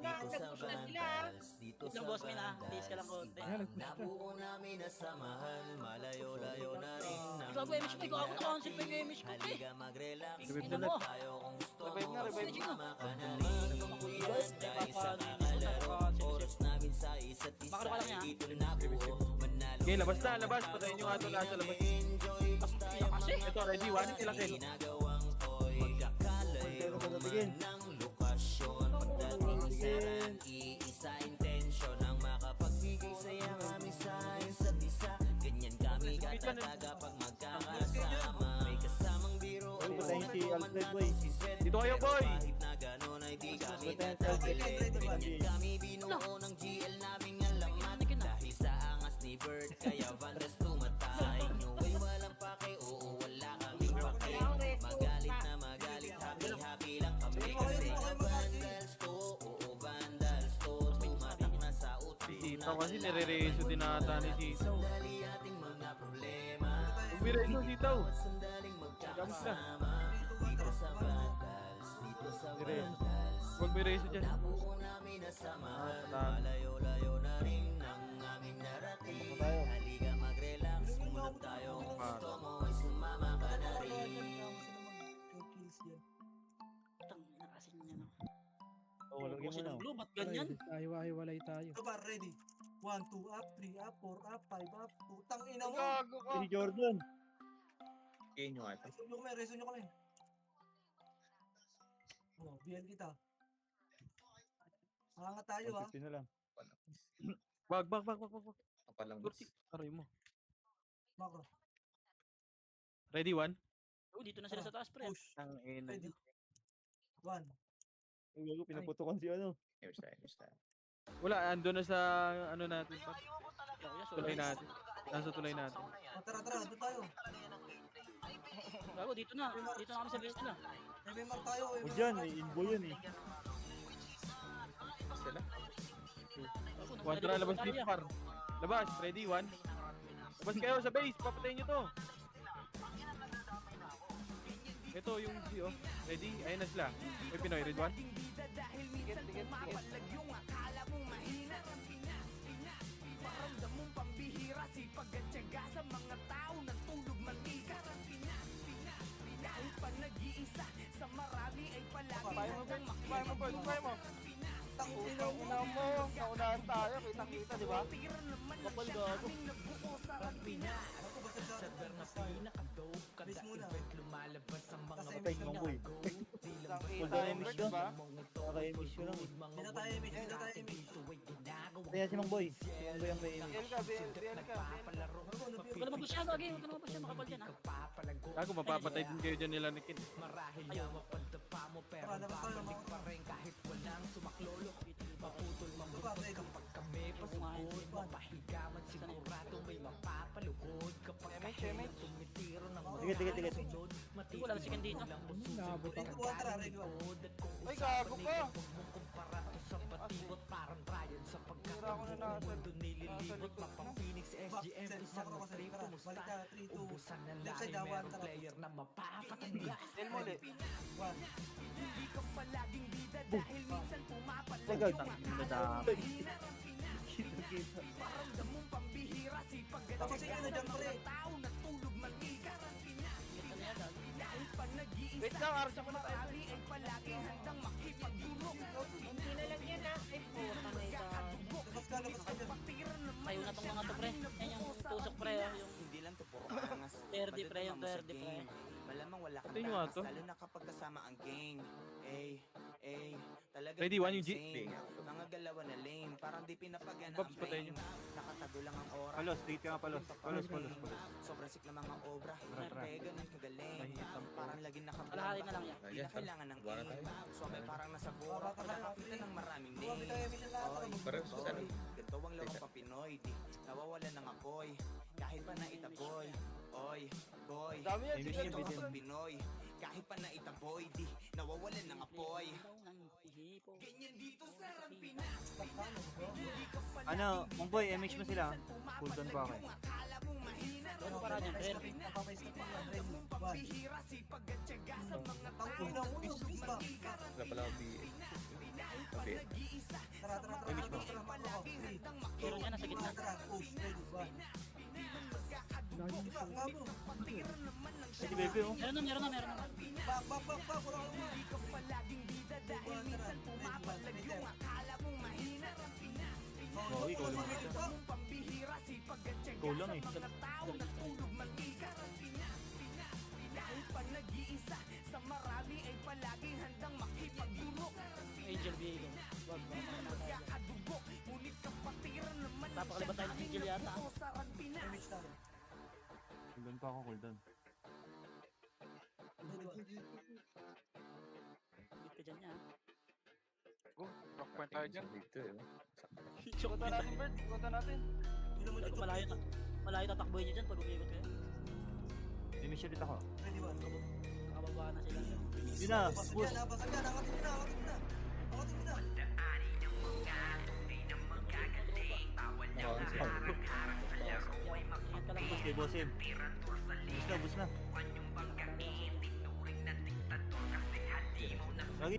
Speaker 8: Dito sa vandals, dito
Speaker 6: Wait
Speaker 8: sa
Speaker 6: lang, boss, Min, ah. Please ka lang konti.
Speaker 8: vandals. Nabuo namin na samahan, malayo-layo na rin ang
Speaker 6: Ikaw, MH ko. Ikaw ako na-cancel pa yung MH ko, eh.
Speaker 8: Halika mag-relax,
Speaker 9: Revive
Speaker 6: Ina
Speaker 9: na
Speaker 6: mo.
Speaker 8: tayo kung gusto mo.
Speaker 9: Revive na, revive na.
Speaker 8: Sumama ka na rin, kuyan dahil sa kakalaro. Oras namin sa isa't isa,
Speaker 6: Makano ka lang yan?
Speaker 8: dito nabuo. Manalo
Speaker 9: Okay, labas na, labas. Patayin nyo nga ito nasa labas.
Speaker 8: enjoy, basta yung
Speaker 6: Kasi,
Speaker 9: Ito, ready, one, sila kill.
Speaker 8: ginagawang ko'y magkakalayo man ng lokasyon. Pagdating sa ran, iisa intensyon ang makapagbigay saya kami sa isa't isa. Ganyan kami katataga pag magkakasama. May kasamang biro
Speaker 1: Ay,
Speaker 8: at
Speaker 1: patayin si Alfred, boy.
Speaker 8: si Zed.
Speaker 9: Dito kayo, boy!
Speaker 8: Kahit na gano'n ay di kami
Speaker 1: Patayin si Alfred.
Speaker 8: tatagilit. Ganyan kami binuo ng GL naming alamat. Dahil sa angas ni Bert, kaya Vandals tumatay. Nyo ay walang pake, oo wala kaming pake. Magalit na magalit, happy-happy lang kami. Kasi nga Vandals to, oo Vandals to. Tumatak na sa utak
Speaker 9: Si Sitaw kasi nire-reso din ata ni Sitaw.
Speaker 8: sandali ating mga problema.
Speaker 9: Huwag may reso, Sitaw.
Speaker 8: Sandaling magkakasama. Dito sa Vandals, dito sa Vandals.
Speaker 9: Huwag may reso dyan.
Speaker 8: Nabuo namin na samahan,
Speaker 9: Ah,
Speaker 8: malayo-layo na rin ang aming narating.
Speaker 1: tayo.
Speaker 8: Halika mag-relax muna tayo kung gusto mo ay sumama ka na rin.
Speaker 6: Tang, ina kasi niya, no?
Speaker 1: Oh, lagyan mo
Speaker 6: Kasi
Speaker 1: na.
Speaker 6: ng blue, ba't ganyan?
Speaker 7: Tayo, hiwalay tayo.
Speaker 5: Ano ba, ready? 1, 2 up, 3 up, 4 up, 5 up. Putang ina mo.
Speaker 4: Gago ka.
Speaker 1: Si Jordan.
Speaker 5: Reso nyo kami. Oh, BL kita. Makangat tayo ah.
Speaker 1: 150 na lang.
Speaker 9: Wag. Gurti. Aray mo.
Speaker 5: Makro.
Speaker 9: Ready, one?
Speaker 6: Oh, dito na sila sa taas, pre.
Speaker 5: Push.
Speaker 9: Ang ina.
Speaker 5: Ready. 1.
Speaker 1: Ay, gago, pinaputukan si ano.
Speaker 9: Wala, ando na sa ano natin. Pa. Tulay
Speaker 6: Tulay
Speaker 9: natin. Nasa tulay natin.
Speaker 5: Tara, doon tayo.
Speaker 6: Gago, dito na. Dito na kami sa base nila.
Speaker 5: MMR tayo.
Speaker 1: O dyan, may inbo yan eh.
Speaker 6: Gago,
Speaker 9: Kontra, labas
Speaker 6: tayo.
Speaker 9: dito, par. Labas, ready, one. Labas kayo sa base, papatayin nyo to. Ito yung G, oh. Ready? Ayun na sila. May Pinoy, ready, one.
Speaker 4: Ano ba? Try mo. Naunahan tayo. Kita-kita, di ba?
Speaker 6: Kapal gago.
Speaker 10: Sabar na pinaka-dope kada event lumalabas ang mga
Speaker 1: Patay mo, boy.
Speaker 4: Kita,
Speaker 1: Emis yun.
Speaker 4: ba?
Speaker 1: Naka-emis yun lang eh.
Speaker 10: Dito ay ginagawa.
Speaker 1: Kaya si Mang Boy. Si Mang Boy ang may emis.
Speaker 4: BL ka, BL ka.
Speaker 6: Huwag ka na mapasya, Gagi. Huwag ka na mapasya, makapal dyan, ha?
Speaker 9: Gago, mapapatay din kayo dyan nila ni Kid.
Speaker 10: Marahil na mapadapa mo pero babalik pa rin kahit walang sumaklolo. Maputol mamutot kapag kami pasugod. Mapahigaman sigurado may mapapalugod. Kapag kahit tumitiro ng
Speaker 1: Tigit.
Speaker 10: sunod.
Speaker 6: Wala na second dito.
Speaker 7: Naabot ako.
Speaker 4: Ay, gago ka.
Speaker 10: Kumpara to sa batibot parang Ryan sa
Speaker 4: Tira ko na nasa.
Speaker 10: mundo nililibot. Mapang Phoenix SGM isang trip kumusta? Ubusan ng lahi merong player na mapapatangga.
Speaker 4: Tell mo ulit.
Speaker 5: Hindi ka palaging bida dahil minsan pumapalayo
Speaker 1: Tagay.
Speaker 5: ang akala mo mahina ang Pinas. Paramdam mong pambihira sipag at tiyaga sa mga tao natulog mag-ika ang Pinas. Dahil pag nag-iisa
Speaker 4: Wait lang, Arjo
Speaker 5: sa
Speaker 4: ko na tayo.
Speaker 5: marami ay palaging handang makipagdulog.
Speaker 3: Hindi na lang yan, ha? Ay, puta na ito.
Speaker 6: Tayo na tong mga to, pre. Yan yung tusok, pre. oh, Yung
Speaker 5: Hindi lang to puro angas.
Speaker 6: 30, pre. Yung 30, pre.
Speaker 5: Malamang wala kang
Speaker 9: Pati nyo nga
Speaker 5: takas,
Speaker 9: to.
Speaker 5: lalo na kapag kasama ang gang. Talaga
Speaker 9: Ready,
Speaker 5: di
Speaker 9: one
Speaker 5: tayo
Speaker 9: yung G?
Speaker 5: same. Mga galawan na lame, parang di pinapagana
Speaker 9: Pops,
Speaker 5: ang
Speaker 9: patay
Speaker 5: brain.
Speaker 9: nyo.
Speaker 5: Nakatago lang ang oras.
Speaker 1: Palos, date ka nga palos. Palos.
Speaker 5: Sobrang sikla mga obra.
Speaker 1: Tara.
Speaker 5: Kaya ganun kagaling. Parang laging
Speaker 6: Kalahari
Speaker 5: nakablamba.
Speaker 6: na lang yan.
Speaker 5: Di na kailangan ng aim. Suwabe parang nasa bora. Nakakita ng maraming name. Oy, ganito ang laro pa Pinoy. Di nawawala ng apoy. Kahit pa na itaboy. Oy, boy.
Speaker 4: Dami yan,
Speaker 5: Ganito
Speaker 1: sige,
Speaker 5: ang
Speaker 1: sige.
Speaker 5: Pinoy. Kahit pa na itaboy. Di nawawala ng apoy.
Speaker 6: Hihipo.
Speaker 5: Ganyan dito sa Rampinas. Hindi ka pala
Speaker 1: Ano, Mang Boy, MH mo sila. Cool down pa ako eh.
Speaker 5: akala mong mahina.
Speaker 6: Ano para dyan, pre?
Speaker 5: Pambihira sipag at tiyaga sa mga tao.
Speaker 11: Wala pala ako Okay.
Speaker 6: Pero niya, nasa gitna.
Speaker 1: Si Bebe oh.
Speaker 6: Meron na.
Speaker 5: Dahil minsan pumapalag yung akala mong mahina.
Speaker 1: Oo, ikaw lang isa.
Speaker 5: Pambihira sipag at tiyaga
Speaker 1: Ikaw lang
Speaker 5: sa
Speaker 1: eh.
Speaker 5: mga tao. Natulog mag-ika. Dahil pag nag-iisa sa marami ay palaging handang makipagdulog.
Speaker 6: Angel Viego. Wag ba?
Speaker 5: Magkakadugo, ngunit kapatiran naman ng
Speaker 6: Napakalibat tayo ng Angel yata.
Speaker 5: sa Rampinas.
Speaker 1: Cool down pa ako, cool down.
Speaker 6: Hit ka dyan niya.
Speaker 4: Oh, rock point tayo dyan.
Speaker 11: Dito eh.
Speaker 4: Punta natin, Bert. Punta natin.
Speaker 6: Malayo tatakboy niyo dyan pag umikot kayo.
Speaker 1: MH ulit ako.
Speaker 6: Nakababa na sila.
Speaker 1: Yun na, push.
Speaker 8: Daanin ng mga tunay na magagaling. Bawal na harang-harang sa laro ay
Speaker 6: Ingat ka lang.
Speaker 1: Push kay Bosim.
Speaker 8: magpirantor sa
Speaker 1: Bus na.
Speaker 8: libukan yung banggain. Tinuring na diktador kasi halimaw na
Speaker 1: Lagi.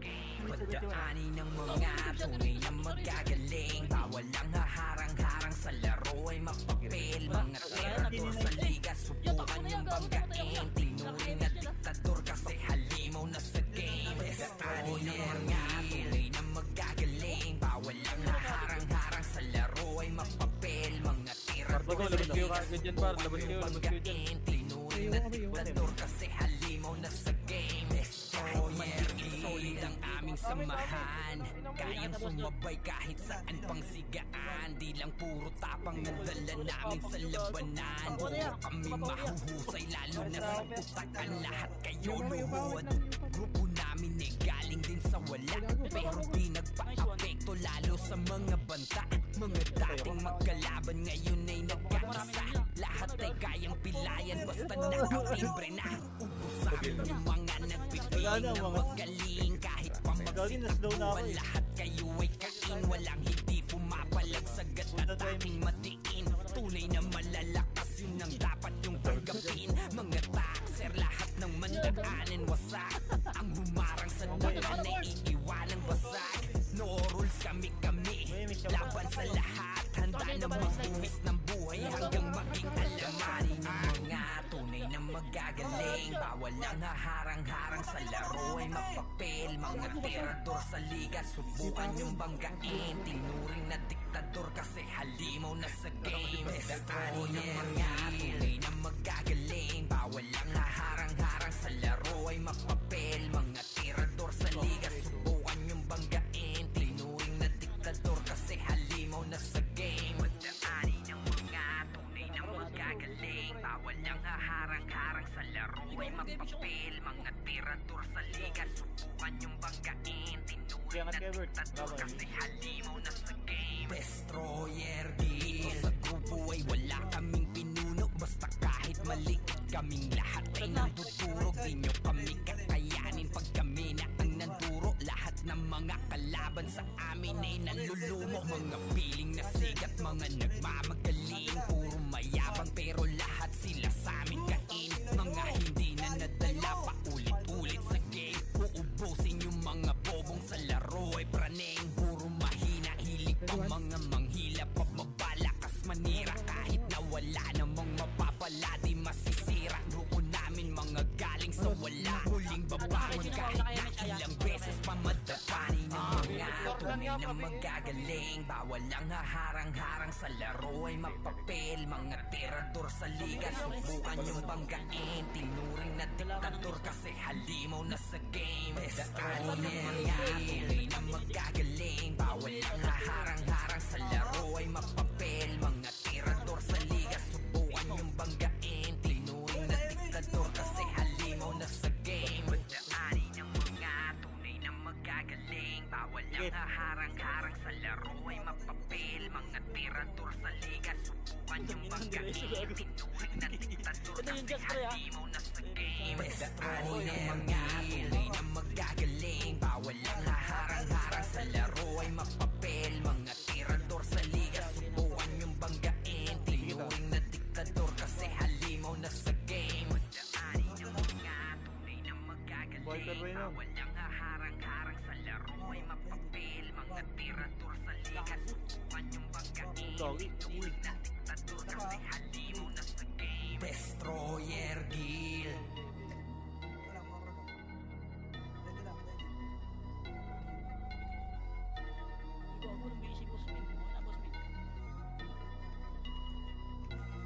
Speaker 8: Daanin ng mga tunay na magagaling. Bawal lang haharang-harang sa laro ay mapapil. Mga tirador sa liga, subukan yung banggain. Tinuring na diktador kasi halimaw na sa game. Daanin ng mga tunay na magagaling. Bawal lang haharang-harang sa laro ay mapapil. Mga tirador
Speaker 9: Bago,
Speaker 8: sa
Speaker 9: labas kayo
Speaker 8: liga,
Speaker 9: kagad dyan, par. Labas kayo, labas kayo dyan.
Speaker 8: tinuring na diktador kasi halimaw na sa game. Kahit magiging solid ang aming samahan, kayang sumabay kahit saan pang sigaan. Di lang puro tapang ang dala namin sa labanan. Puro kami mahuhusay lalo na sa putakan. Lahat kayo luhod. Grupo namin eh galing din sa wala, pero di nagpa-apekto lalo sa mga banta. Mga dating magkalaban ngayon ay nagkakasa. Lahat ay kayang pilayan basta nakatimbre na. Ubus sa amin yung mga nagpipiling na magaling. Kahit pa magsitakbuhan, lahat kayo ay kain. Walang hindi pumapalag sa at aking matiin. Tunay na malalakas, yun ang dapat yung tanggapin. Mga taxer, lahat ng mandaanin wasak. Ang humarang sa daan ay iiwanang basag. No rules kami-kami, laban sa lahat. Handa na magbuwis ng buhay hanggang maging alamanin. Ang mga tunay na magagaling. Bawal ang haharang-harang sa laro ay mapapel. Mga tirador sa liga, subukan yung banggain. Tinuring na diktador kasi halimaw na sa game. Daan ng mga tunay na magagaling. Bawal ang haharang-harang sa laro ay mapapel. Mga tirador sa liga, subukan yung banggain. Tinuring na diktador kasi halimaw na sa game. Daan ng mga tunay na magagaling. Bawal ang haharang-harang sa laro ay mapapel. Mga tirador sa liga, subukan yung banggain. Tinuring na diktador kasi halimaw na sa game. Destroyer dito sa grupo ay wala kaming pinuno. Basta kahit maliit kaming lahat ay nandudurog. Di nyo kami kakayanin pag kami na ang nanduro. Lahat ng mga kalaban sa amin ay nalulumo. Mga piling na sigat, mga nagmamagaling. Puro mayabang pero lahat sila sa amin kain. Mga hindi na nadala pa ulit-ulit sa game. Uubusin yung mga bobong sa laro ay praneng. Puro mahina, hilig pa mga manghila. Pababalakas manira kahit na wala namang mapapala. Di masisira roon namin mga galing sa wala. Huling babangon kahit na ilang beses pamadapani ng mga tunay na magagaling. Bawal ang haharang-harang sa laro ay mapapel. Mga tirador sa liga, subukan yung banggain. Tinuring na diktador kasi halimaw na sa game. Daan ng mga tunay na magagaling. Bawal ang haharang-harang sa laro ay mapapel. Mga tirador sa liga, subukan yung banggain. Tinuring na diktador kasi halimaw na sa game. Daan ng mga tunay na magagaling. Bawal ang haharang-harang sa laro ay mapapel. Mga tirador sa liga, subukan yung banggain. Tinuring na diktador kasi halimaw na sa game. Daan ng mga tunay na magagaling. Bawal ang haharang-harang sa laro ay mapapel. Mga tirador sa liga, subukan yung banggain. Tinuring na diktador kasi halimaw na sa game. Daan ng mga tunay na magagaling. Bawal ang haharang-harang sa laro ay mapapel. Mga tirador sa liga, subukan yung banggain. Tinuring na diktador kasi halimaw na sa game. Destroyer Guild.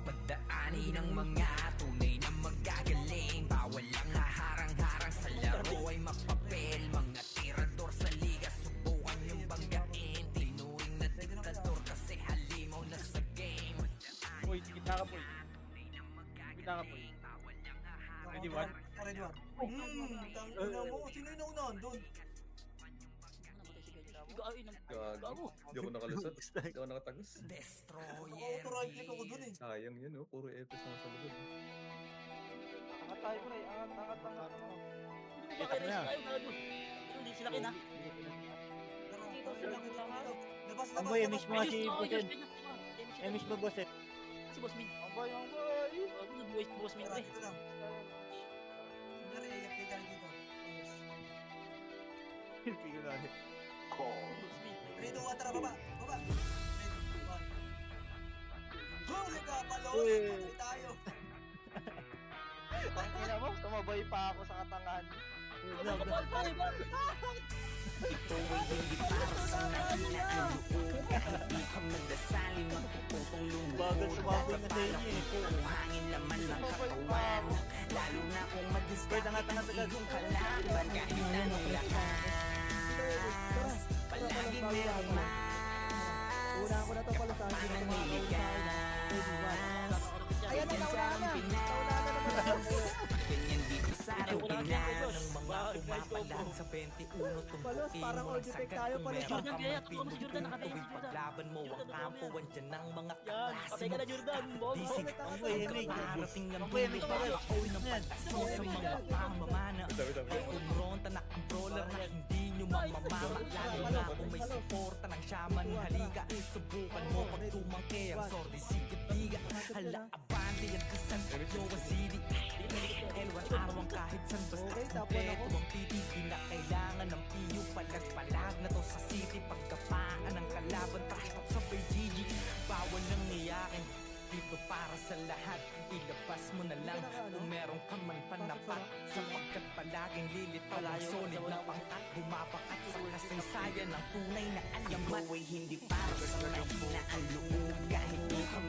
Speaker 8: Pagdaanin ng mga tunay na magagaling. Bawal ang haharang-harang sa laro ay mapapel. Mga tirador sa liga, subukan yung banggain. Tinuring na diktador kasi halimaw na sa game.
Speaker 9: Uy, kita ka po. Kita ka po. Ready, one?
Speaker 5: Ready, one. Tangina mo, sino yung naunahan doon?
Speaker 11: Gago. Hindi ako nakalusot. Hindi ako nakatagos.
Speaker 8: Destroyer
Speaker 5: Auto-right click ako doon eh.
Speaker 11: Sayang yun, oh. Puro Epes na sa likod.
Speaker 6: Angat tayo, pre. Angat.
Speaker 3: Hindi sila kina.
Speaker 5: Dito sila kita nga. Labas.
Speaker 1: Ang boy, miss mo nga si Busen. Miss mo Busen.
Speaker 3: Si Boss Min.
Speaker 6: Ang boy.
Speaker 3: Boss Min, pre.
Speaker 5: Dito lang. Sandali, iyak ka dito.
Speaker 1: Hindi ko na.
Speaker 3: Boss Min.
Speaker 5: Redo, tara, baba. Ready, one. Huli ka, palos!
Speaker 1: Uy.
Speaker 5: Patay tayo.
Speaker 6: Tangina mo, tumabay pa ako sa katangahan.
Speaker 8: Ito ay hindi para sa nakinauuka. Hindi ka magdasali, magpuputong
Speaker 1: Bagal
Speaker 8: lumuhod.
Speaker 1: sumabay na sa inyo eh.
Speaker 8: Puro hangin laman ng katawan. Lalo na kung mag-diskarte yung kalaban. Kahit anong lakas, palagi merong mas.
Speaker 7: Una ko na to pala sa akin.
Speaker 8: Ayan na, nauna na. Ganyan dito sa ating Pinas. Ng mga pumapalag sa 21 tumpukin
Speaker 7: Parang
Speaker 8: mo
Speaker 7: all
Speaker 8: ng
Speaker 7: detect
Speaker 8: sagad
Speaker 7: tayo
Speaker 8: kung
Speaker 7: pala.
Speaker 8: meron
Speaker 3: Jordan,
Speaker 8: kang
Speaker 3: kaya
Speaker 8: magpinong
Speaker 3: si Jordan, nakatayo si
Speaker 8: tuwing
Speaker 3: Jordan.
Speaker 8: paglaban mo ang kampo. Andyan ang mga
Speaker 3: Yan,
Speaker 8: kaklase
Speaker 3: patay ka
Speaker 8: mo.
Speaker 3: na, Jordan.
Speaker 8: Disip
Speaker 1: Ang boy, Emig.
Speaker 8: Parating ang
Speaker 1: Ang boy, Emig,
Speaker 8: dulo.
Speaker 1: bagal.
Speaker 8: Ako'y ng pataso sa mga pamamana.
Speaker 11: Wait.
Speaker 8: Ay kumronta na controller na hindi nyo mamamama. Lalo na kung may suporta ng shaman. Halika, subukan mo pag tumangke ang sordi sigibiga. Hala, abante at kasan Jowa City. Elwan araw kahit san basta kumpleto ang titi na kailangan ng piyo. Palag-palag na to sa city. Pagkapaan ng kalaban, trash talk sa BGG. Bawal nang iyakin dito para sa lahat. Ilabas mo na lang kung
Speaker 10: meron ka man panapat sapagkat palaging lilitaw ang solid na pangkat bumabakat sa kasaysayan ng tunay na alamat.
Speaker 5: Ikaw ay hindi para sa mahina ang loob kahit di ka